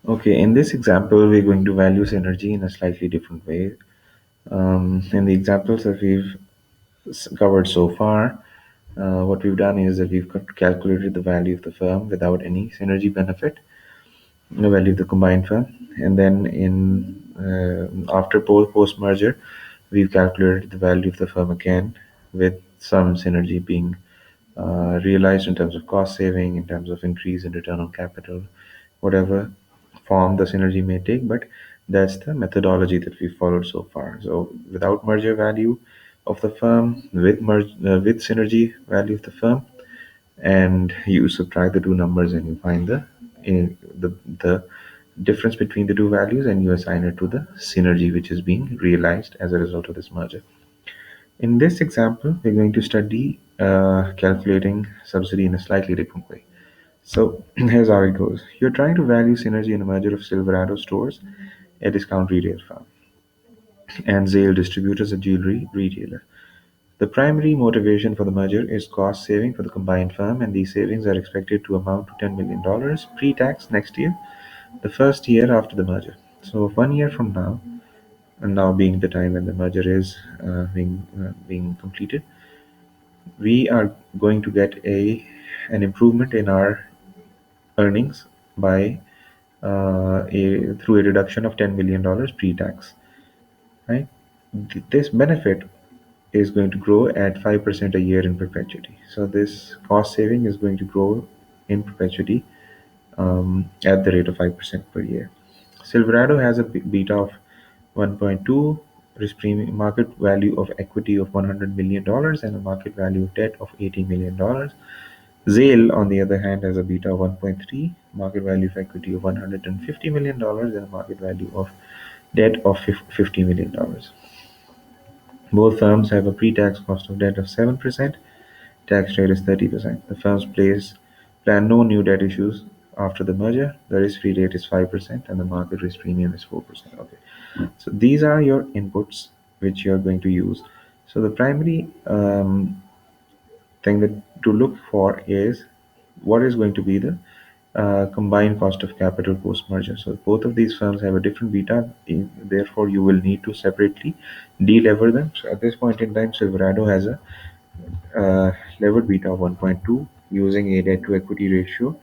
Okay, in this example, we're going to value synergy in a slightly different way. In the examples that we've covered so far, what we've done is that we've calculated the value of the firm without any synergy benefit, the value of the combined firm, and then in after post merger, we've calculated the value of the firm again with some synergy being realized in terms of cost saving, in terms of increase in return on capital, whatever form the synergy may take. But that's the methodology that we followed so far. So without merger value of the firm, with synergy value of the firm, and you subtract the two numbers and you find the difference between the two values, and you assign it to the synergy which is being realized as a result of this merger. In this example, we're going to study calculating subsidy in a slightly different way. So here's how it goes. You're trying to value synergy in a merger of Silverado stores, a discount retail firm, and Zale Distributors, a jewelry retailer. The primary motivation for the merger is cost saving for the combined firm, and these savings are expected to amount to $10 million pre-tax next year, the first year after the merger. So 1 year from now, and now being the time when the merger is being completed, we are going to get an improvement in our earnings by through a reduction of $10 million pre-tax, right? This benefit is going to grow at 5% a year in perpetuity. So this cost saving is going to grow in perpetuity at the rate of 5% per year. Silverado has a beta of 1.2, risk premium market value of equity of $100 million, and a market value of debt of $80 million. Zale, on the other hand, has a beta of 1.3, market value of equity of $150 million, and a market value of debt of $50 million. Both firms have a pre-tax cost of debt of 7%, tax rate is 30%. The firms plan no new debt issues after the merger. The risk-free rate is 5%, and the market risk premium is 4%. Okay, so these are your inputs which you're going to use. So the primary thing that to look for is what is going to be the combined cost of capital post merger. So both of these firms have a different beta, therefore you will need to separately delever them. So at this point in time, Silverado has a levered beta of 1.2. Using a debt to equity ratio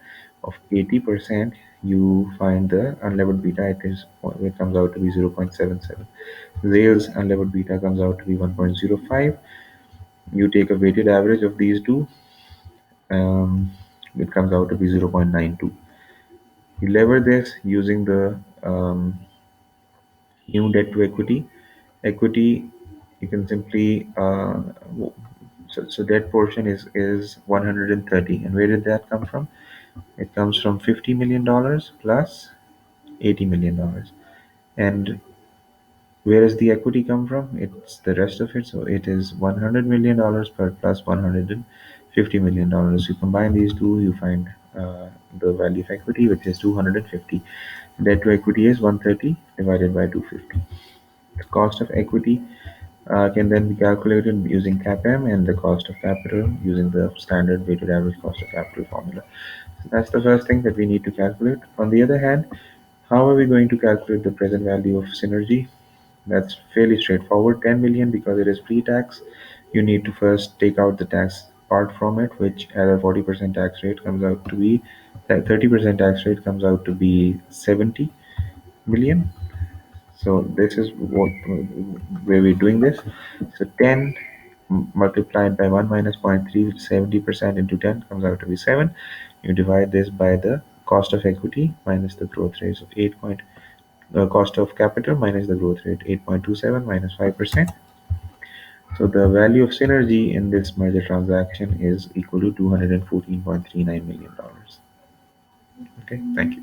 of 80%, you find the unlevered beta. It comes out to be 0.77. Zale's unlevered beta comes out to be 1.05. You take a weighted average of these two, um, it comes out to be 0.92. You lever this using the new debt to equity. Equity, you can simply so that portion is 130. And where did that come from? It comes from $50 million plus $80 million. And where does the equity come from? It's the rest of it. So it is $100 million per plus $150 million. You combine these two, you find the value of equity, which is 250. Debt to equity is 130 divided by 250. The cost of equity can then be calculated using CAPM, and the cost of capital using the standard weighted average cost of capital formula. So that's the first thing that we need to calculate. On the other hand, how are we going to calculate the present value of synergy? That's fairly straightforward. 10 million, because it is pre-tax. You need to first take out the tax part from it, which at a 40% tax rate comes out to be, 30% tax rate comes out to be 70 million. So this is what where we're doing this. So 10 multiplied by 1 minus 0.3, which is 70% into 10 comes out to be 7. You divide this by the cost of equity minus the growth rate. So cost of capital minus the growth rate, 8.27 minus 5%. So the value of synergy in this merger transaction is equal to $214.39 million. Okay, thank you.